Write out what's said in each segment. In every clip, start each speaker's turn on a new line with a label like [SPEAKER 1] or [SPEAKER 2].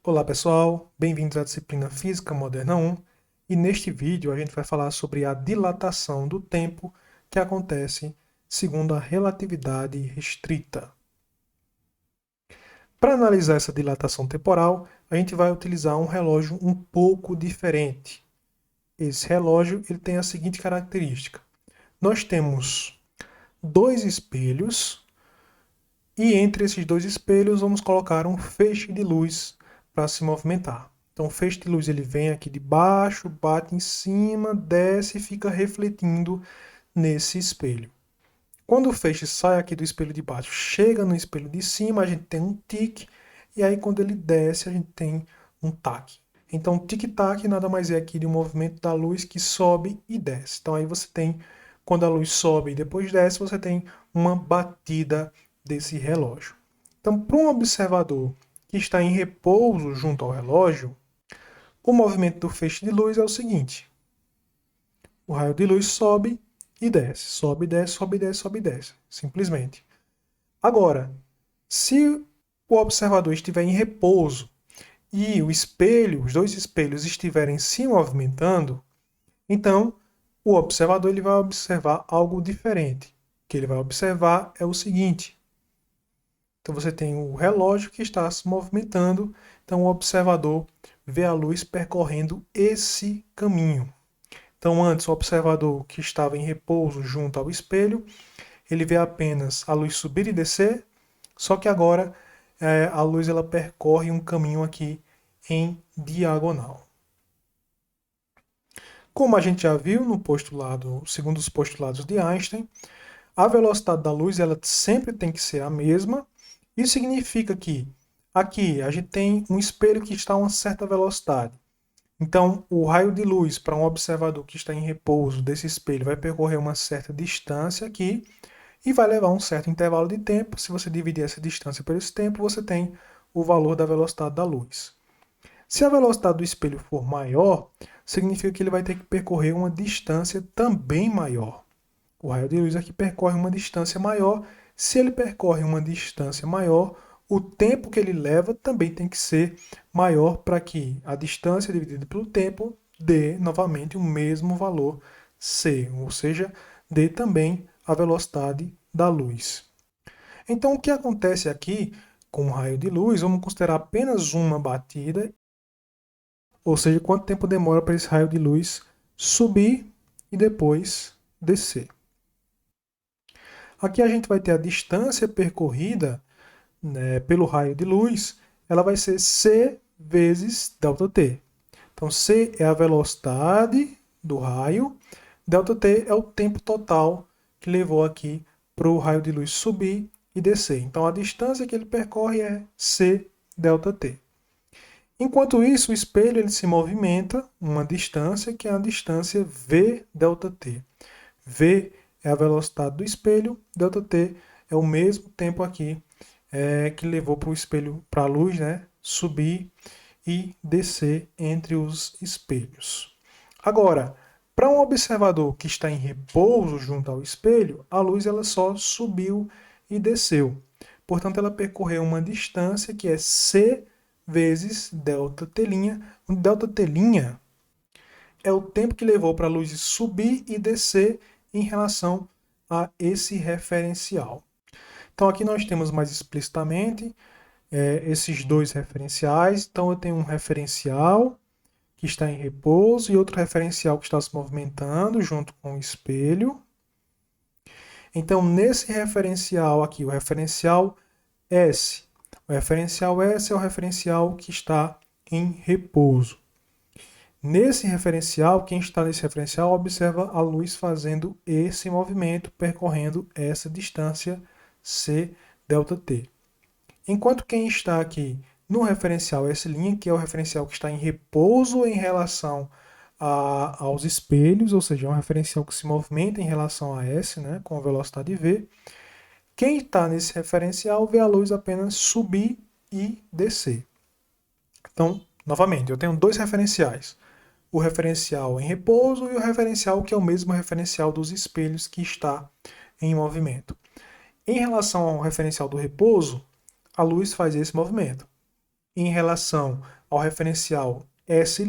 [SPEAKER 1] Olá pessoal, bem-vindos à disciplina Física Moderna 1 e neste vídeo a gente vai falar sobre a dilatação do tempo que acontece segundo a relatividade restrita. Para analisar essa dilatação temporal, a gente vai utilizar um relógio um pouco diferente. Esse relógio ele tem a seguinte característica: nós temos dois espelhos e entre esses dois espelhos vamos colocar um feixe de luz para se movimentar. Então o feixe de luz ele vem aqui de baixo, bate em cima, desce e fica refletindo nesse espelho. Quando o feixe sai aqui do espelho de baixo, chega no espelho de cima, a gente tem um tique, e aí quando ele desce, a gente tem um taque. Então, tic-tac nada mais é aqui de um movimento da luz que sobe e desce. Então, aí você tem, quando a luz sobe e depois desce, você tem uma batida desse relógio. Então, para um observador que está em repouso junto ao relógio, o movimento do feixe de luz é o seguinte: o raio de luz sobe e desce, sobe, desce, sobe, desce, sobe, desce, simplesmente. Agora, se o observador estiver em repouso e o espelho, os dois espelhos estiverem se movimentando, então o observador ele vai observar algo diferente. O que ele vai observar é o seguinte: então você tem o relógio que está se movimentando, então o observador vê a luz percorrendo esse caminho. Então antes o observador que estava em repouso junto ao espelho, ele vê apenas a luz subir e descer, só que agora a luz ela percorre um caminho aqui em diagonal. Como a gente já viu no postulado, segundo os postulados de Einstein, a velocidade da luz ela sempre tem que ser a mesma. Isso significa que aqui a gente tem um espelho que está a uma certa velocidade. Então, o raio de luz para um observador que está em repouso desse espelho vai percorrer uma certa distância aqui e vai levar um certo intervalo de tempo. Se você dividir essa distância por esse tempo, você tem o valor da velocidade da luz. Se a velocidade do espelho for maior, significa que ele vai ter que percorrer uma distância também maior. O raio de luz aqui percorre uma distância maior. Se ele percorre uma distância maior, o tempo que ele leva também tem que ser maior para que a distância dividida pelo tempo dê novamente o mesmo valor c, ou seja, dê também a velocidade da luz. Então, o que acontece aqui com o raio de luz? Vamos considerar apenas uma batida, ou seja, quanto tempo demora para esse raio de luz subir e depois descer. Aqui a gente vai ter a distância percorrida, né, pelo raio de luz, ela vai ser c vezes ΔT. Então, c é a velocidade do raio, ΔT é o tempo total que levou aqui para o raio de luz subir e descer. Então, a distância que ele percorre é c ΔT. Enquanto isso, o espelho ele se movimenta uma distância que é a distância v ΔT. V é a velocidade do espelho, ΔT é o mesmo tempo aqui que levou para o espelho, para a luz, né, subir e descer entre os espelhos. Agora, para um observador que está em repouso junto ao espelho, a luz ela só subiu e desceu. Portanto, ela percorreu uma distância que é c vezes ΔT'. O ΔT' é o tempo que levou para a luz subir e descer em relação a esse referencial. Então aqui nós temos mais explicitamente esses dois referenciais. Então eu tenho um referencial que está em repouso e outro referencial que está se movimentando junto com o espelho. Então nesse referencial aqui, o referencial S. O referencial S é o referencial que está em repouso. Nesse referencial, quem está nesse referencial observa a luz fazendo esse movimento, percorrendo essa distância c ΔT. Enquanto quem está aqui no referencial S', que é o referencial que está em repouso em relação aos espelhos, ou seja, é um referencial que se movimenta em relação a S, né, com a velocidade v, quem está nesse referencial vê a luz apenas subir e descer. Então, novamente, eu tenho dois referenciais. O referencial em repouso e o referencial que é o mesmo referencial dos espelhos que está em movimento. Em relação ao referencial do repouso, a luz faz esse movimento. em relação ao referencial S',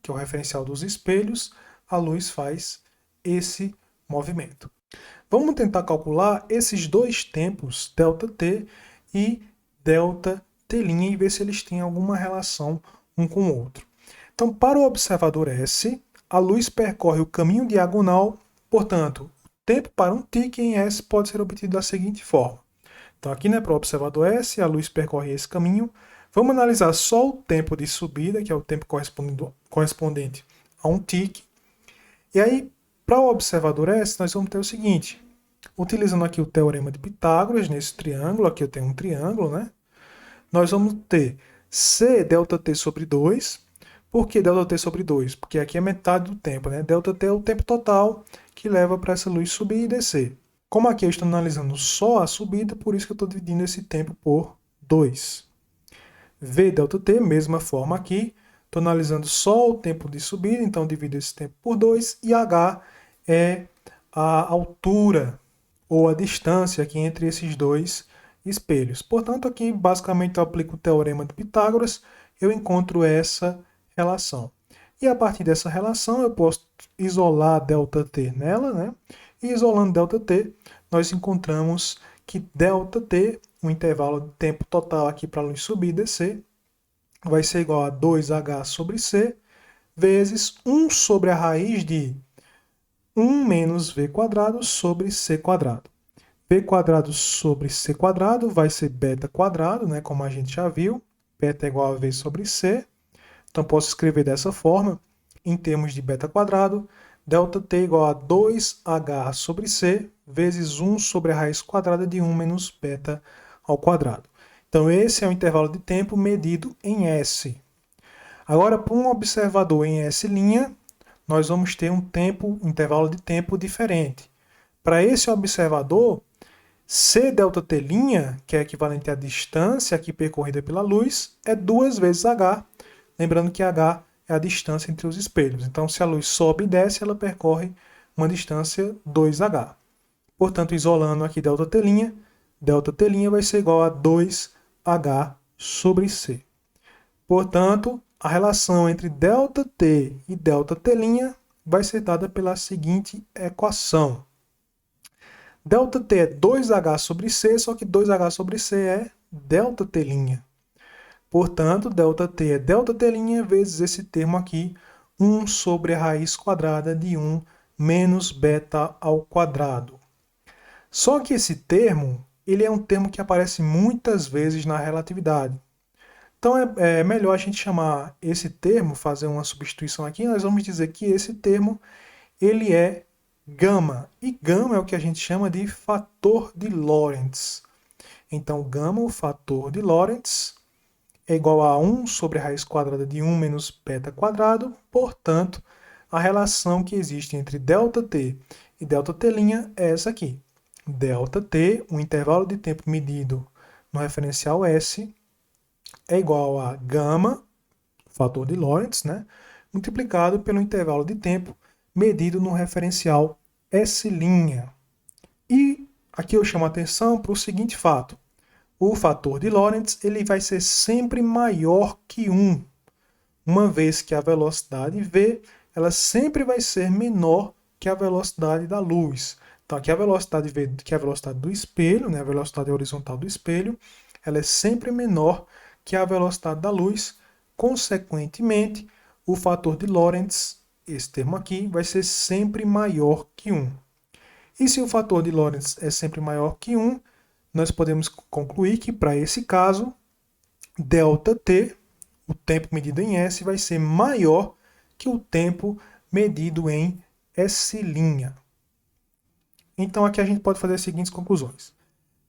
[SPEAKER 1] que é o referencial dos espelhos, a luz faz esse movimento. Vamos tentar calcular esses dois tempos, ΔT e ΔT', e ver se eles têm alguma relação um com o outro. Então, para o observador S, a luz percorre o caminho diagonal, portanto, o tempo para um tique em S pode ser obtido da seguinte forma. Então, aqui, para o observador S, a luz percorre esse caminho. Vamos analisar só o tempo de subida, que é o tempo correspondente a um tique. E aí, para o observador S, nós vamos ter o seguinte. Utilizando aqui o teorema de Pitágoras, nesse triângulo, aqui eu tenho um triângulo, né? Nós vamos ter C ΔT sobre 2. Por que ΔT sobre 2? Porque aqui é metade do tempo, né? ΔT é o tempo total que leva para essa luz subir e descer. Como aqui eu estou analisando só a subida, por isso que eu estou dividindo esse tempo por 2. V ΔT, mesma forma aqui. Estou analisando só o tempo de subida, então divido esse tempo por 2. E H é a altura ou a distância aqui entre esses dois espelhos. Portanto, aqui basicamente eu aplico o teorema de Pitágoras, eu encontro essa relação. E a partir dessa relação eu posso isolar ΔT nela, né? E isolando ΔT, nós encontramos que ΔT, o intervalo de tempo total aqui para a luz subir e descer, vai ser igual a 2H sobre C, vezes 1 sobre a raiz de 1 menos V quadrado sobre C quadrado. V quadrado sobre C quadrado vai ser beta quadrado, né, como a gente já viu. Beta é igual a V sobre C. Então, posso escrever dessa forma, em termos de beta quadrado, ΔT igual a 2H sobre C, vezes 1 sobre a raiz quadrada de 1 menos beta ao quadrado. Então, esse é o intervalo de tempo medido em S. Agora, para um observador em S', nós vamos ter um intervalo de tempo diferente. Para esse observador, C ΔT', que é equivalente à distância aqui percorrida pela luz, é 2 vezes H. Lembrando que H é a distância entre os espelhos. Então, se a luz sobe e desce, ela percorre uma distância 2H. Portanto, isolando aqui ΔT', ΔT' vai ser igual a 2H sobre C. Portanto, a relação entre ΔT e ΔT' vai ser dada pela seguinte equação. ΔT é 2H sobre C, só que 2H sobre C é ΔT'. Portanto, ΔT é ΔT' vezes esse termo aqui, 1 sobre a raiz quadrada de 1 menos beta ao quadrado. Só que esse termo, ele é um termo que aparece muitas vezes na relatividade. Então, é melhor a gente chamar esse termo, fazer uma substituição aqui, nós vamos dizer que esse termo, ele é gama. E gama é o que a gente chama de fator de Lorentz. Então, gama, o fator de Lorentz, é igual a 1 sobre a raiz quadrada de 1 menos beta quadrado. Portanto, a relação que existe entre ΔT e ΔT' é essa aqui. ΔT, o intervalo de tempo medido no referencial S, é igual a gama, fator de Lorentz, né, multiplicado pelo intervalo de tempo medido no referencial S'. E aqui eu chamo a atenção para o seguinte fato. O fator de Lorentz ele vai ser sempre maior que 1, uma vez que a velocidade v ela sempre vai ser menor que a velocidade da luz. Então, aqui a velocidade v, que é a velocidade do espelho, né, a velocidade horizontal do espelho, ela é sempre menor que a velocidade da luz. Consequentemente, o fator de Lorentz, esse termo aqui, vai ser sempre maior que 1. E se o fator de Lorentz é sempre maior que 1, nós podemos concluir que, para esse caso, ΔT, o tempo medido em S, vai ser maior que o tempo medido em S'. Então, aqui a gente pode fazer as seguintes conclusões.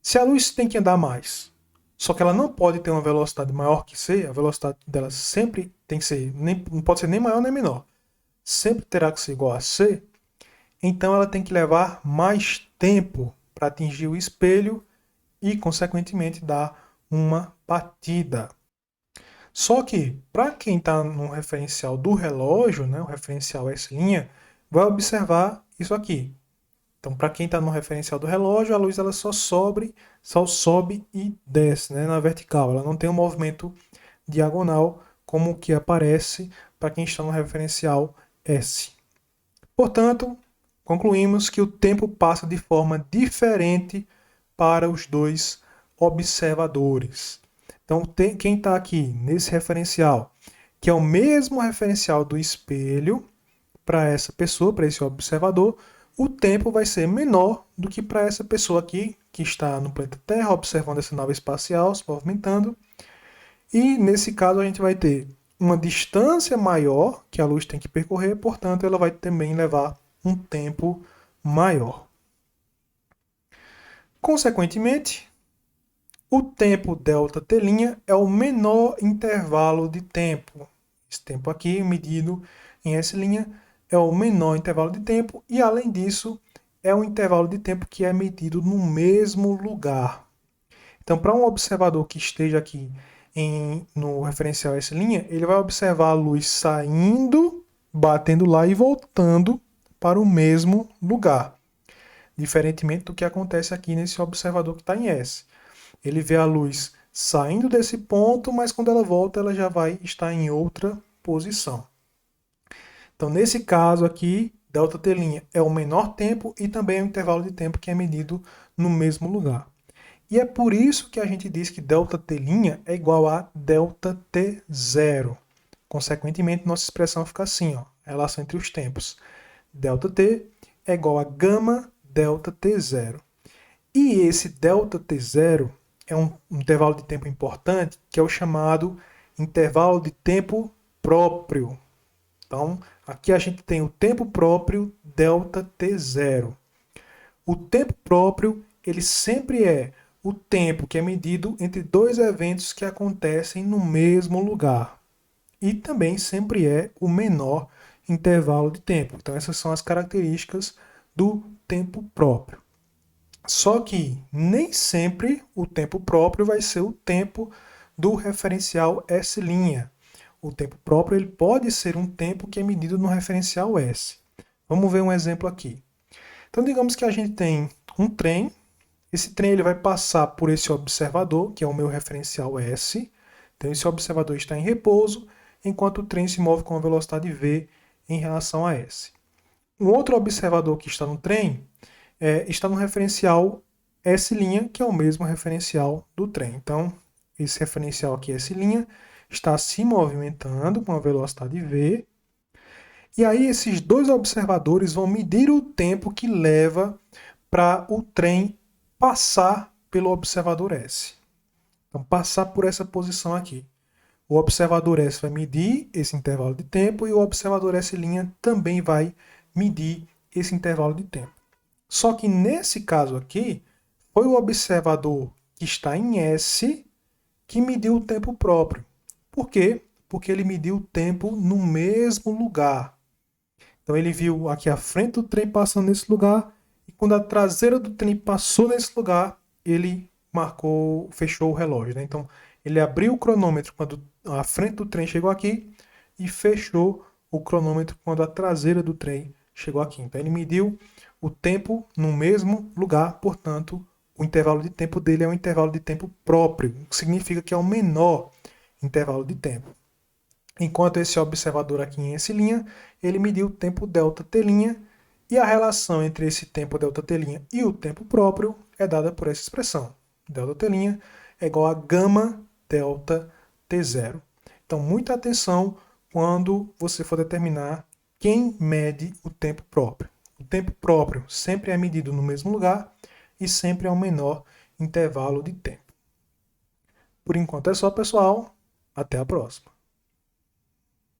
[SPEAKER 1] Se a luz tem que andar mais, só que ela não pode ter uma velocidade maior que C, a velocidade dela sempre tem que ser, não pode ser nem maior nem menor, sempre terá que ser igual a C, então ela tem que levar mais tempo para atingir o espelho e, consequentemente, dar uma batida. Só que, para quem está no referencial do relógio, né, o referencial S', vai observar isso aqui. Então, para quem está no referencial do relógio, a luz ela só sobe e desce, né, na vertical. Ela não tem um movimento diagonal, como o que aparece para quem está no referencial S. Portanto, concluímos que o tempo passa de forma diferente para os dois observadores. Então, quem está aqui nesse referencial, que é o mesmo referencial do espelho, para essa pessoa, para esse observador, o tempo vai ser menor do que para essa pessoa aqui, que está no planeta Terra, observando essa nave espacial se movimentando. E nesse caso a gente vai ter uma distância maior que a luz tem que percorrer, portanto ela vai também levar um tempo maior. Consequentemente, o tempo ΔT' é o menor intervalo de tempo. Esse tempo aqui, medido em S', é o menor intervalo de tempo e, além disso, é um intervalo de tempo que é medido no mesmo lugar. Então, para um observador que esteja aqui no referencial S', ele vai observar a luz saindo, batendo lá e voltando para o mesmo lugar. Diferentemente do que acontece aqui nesse observador que está em S. Ele vê a luz saindo desse ponto, mas quando ela volta, ela já vai estar em outra posição. Então, nesse caso aqui, ΔT' é o menor tempo e também é o intervalo de tempo que é medido no mesmo lugar. E é por isso que a gente diz que ΔT' é igual a ΔT0. Consequentemente, nossa expressão fica assim, ó, a relação entre os tempos. ΔT é igual a gama ΔT0. E esse ΔT0 é um intervalo de tempo importante, que é o chamado intervalo de tempo próprio. Então, aqui a gente tem o tempo próprio ΔT0. O tempo próprio, ele sempre é o tempo que é medido entre dois eventos que acontecem no mesmo lugar. E também sempre é o menor intervalo de tempo. Então, essas são as características do tempo próprio. Só que nem sempre o tempo próprio vai ser o tempo do referencial S'. O tempo próprio ele pode ser um tempo que é medido no referencial S. Vamos ver um exemplo aqui. Então, digamos que a gente tem um trem. Esse trem ele vai passar por esse observador, que é o meu referencial S. Então, esse observador está em repouso, enquanto o trem se move com a velocidade v em relação a S. Um outro observador que está no trem está no referencial S', que é o mesmo referencial do trem. Então, esse referencial aqui, S', está se movimentando com a velocidade v. E aí, esses dois observadores vão medir o tempo que leva para o trem passar pelo observador S. Então, passar por essa posição aqui. O observador S vai medir esse intervalo de tempo e o observador S' também vai medir esse intervalo de tempo. Só que nesse caso aqui, foi o observador que está em S que mediu o tempo próprio. Por quê? Porque ele mediu o tempo no mesmo lugar. Então ele viu aqui a frente do trem passando nesse lugar e quando a traseira do trem passou nesse lugar, ele fechou o relógio. Né? Então ele abriu o cronômetro quando a frente do trem chegou aqui e fechou o cronômetro quando a traseira do trem chegou aqui. Então ele mediu o tempo no mesmo lugar, portanto, o intervalo de tempo dele é um intervalo de tempo próprio, o que significa que é o menor intervalo de tempo. Enquanto esse observador aqui em S', ele mediu o tempo ΔT', e a relação entre esse tempo ΔT' e o tempo próprio é dada por essa expressão. ΔT' é igual a gama ΔT0. Então, muita atenção quando você for determinar quem mede o tempo próprio. O tempo próprio sempre é medido no mesmo lugar e sempre é o menor intervalo de tempo. Por enquanto é só, pessoal. Até a próxima.